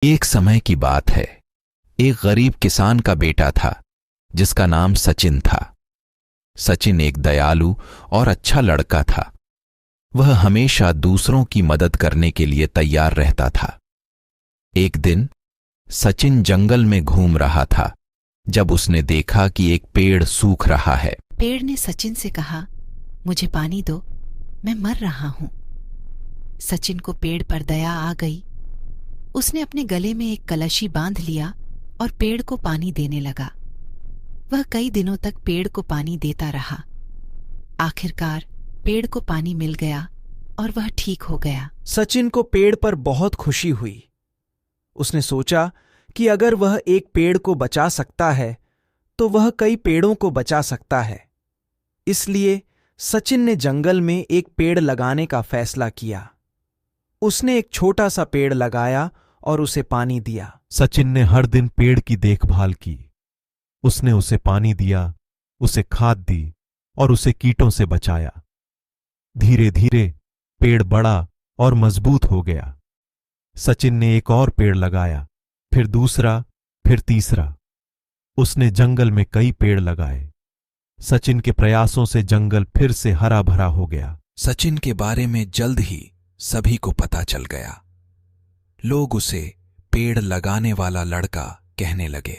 एक समय की बात है। एक गरीब किसान का बेटा था जिसका नाम सचिन था। सचिन एक दयालु और अच्छा लड़का था। वह हमेशा दूसरों की मदद करने के लिए तैयार रहता था। एक दिन सचिन जंगल में घूम रहा था जब उसने देखा कि एक पेड़ सूख रहा है। पेड़ ने सचिन से कहा, मुझे पानी दो, मैं मर रहा हूं। सचिन को पेड़ पर दया आ गई। उसने अपने गले में एक कलशी बांध लिया और पेड़ को पानी देने लगा। वह कई दिनों तक पेड़ को पानी देता रहा। आखिरकार पेड़ को पानी मिल गया और वह ठीक हो गया। सचिन को पेड़ पर बहुत खुशी हुई। उसने सोचा कि अगर वह एक पेड़ को बचा सकता है तो वह कई पेड़ों को बचा सकता है। इसलिए सचिन ने जंगल में एक पेड़ लगाने का फैसला किया। उसने एक छोटा सा पेड़ लगाया और उसे पानी दिया। सचिन ने हर दिन पेड़ की देखभाल की। उसने उसे पानी दिया, उसे खाद दी और उसे कीटों से बचाया। धीरे धीरे पेड़ बड़ा और मजबूत हो गया। सचिन ने एक और पेड़ लगाया, फिर दूसरा, फिर तीसरा। उसने जंगल में कई पेड़ लगाए। सचिन के प्रयासों से जंगल फिर से हरा भरा हो गया। सचिन के बारे में जल्द ही सभी को पता चल गया। लोग उसे पेड़ लगाने वाला लड़का कहने लगे।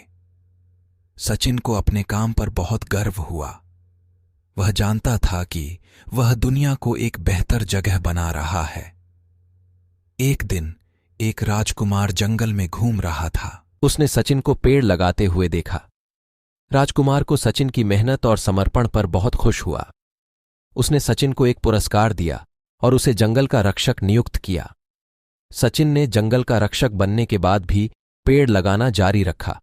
सचिन को अपने काम पर बहुत गर्व हुआ। वह जानता था कि वह दुनिया को एक बेहतर जगह बना रहा है। एक दिन एक राजकुमार जंगल में घूम रहा था। उसने सचिन को पेड़ लगाते हुए देखा। राजकुमार को सचिन की मेहनत और समर्पण पर बहुत खुश हुआ। उसने सचिन को एक पुरस्कार दिया और उसे जंगल का रक्षक नियुक्त किया। सचिन ने जंगल का रक्षक बनने के बाद भी पेड़ लगाना जारी रखा।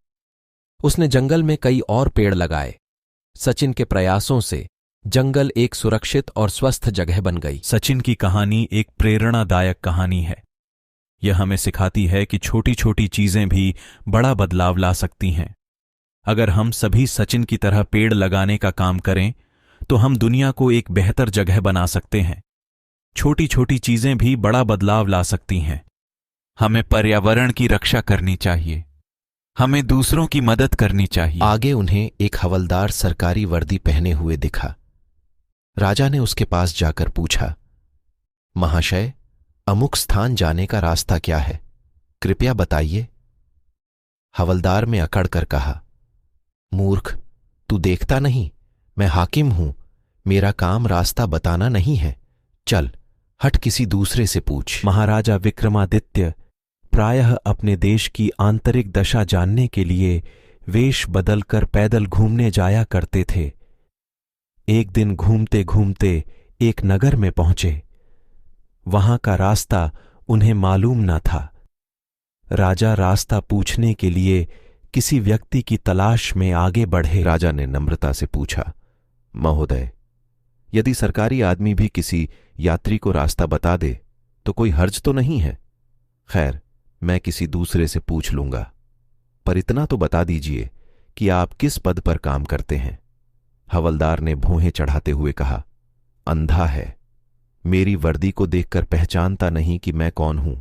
उसने जंगल में कई और पेड़ लगाए। सचिन के प्रयासों से जंगल एक सुरक्षित और स्वस्थ जगह बन गई। सचिन की कहानी एक प्रेरणादायक कहानी है। यह हमें सिखाती है कि छोटी छोटी चीजें भी बड़ा बदलाव ला सकती हैं। अगर हम सभी सचिन की तरह पेड़ लगाने का काम करें तो हम दुनिया को एक बेहतर जगह बना सकते हैं। छोटी छोटी चीजें भी बड़ा बदलाव ला सकती हैं। हमें पर्यावरण की रक्षा करनी चाहिए। हमें दूसरों की मदद करनी चाहिए। आगे उन्हें एक हवलदार सरकारी वर्दी पहने हुए दिखा। राजा ने उसके पास जाकर पूछा, महाशय, अमुक स्थान जाने का रास्ता क्या है? कृपया बताइए। हवलदार में अकड़ कर कहा, मूर्ख, तू देखता नहीं, मैं हाकिम हूं। मेरा काम रास्ता बताना नहीं है। चल, हट किसी दूसरे से पूछ। महाराजा विक्रमादित्य प्रायः अपने देश की आंतरिक दशा जानने के लिए वेश बदलकर पैदल घूमने जाया करते थे। एक दिन घूमते घूमते एक नगर में पहुंचे। वहां का रास्ता उन्हें मालूम न था। राजा रास्ता पूछने के लिए किसी व्यक्ति की तलाश में आगे बढ़े। राजा ने नम्रता से पूछा, महोदय, यदि सरकारी आदमी भी किसी यात्री को रास्ता बता दे तो कोई हर्ज तो नहीं है? खैर, मैं किसी दूसरे से पूछ लूंगा, पर इतना तो बता दीजिए कि आप किस पद पर काम करते हैं। हवलदार ने भौहें चढ़ाते हुए कहा, अंधा है, मेरी वर्दी को देखकर पहचानता नहीं कि मैं कौन हूं।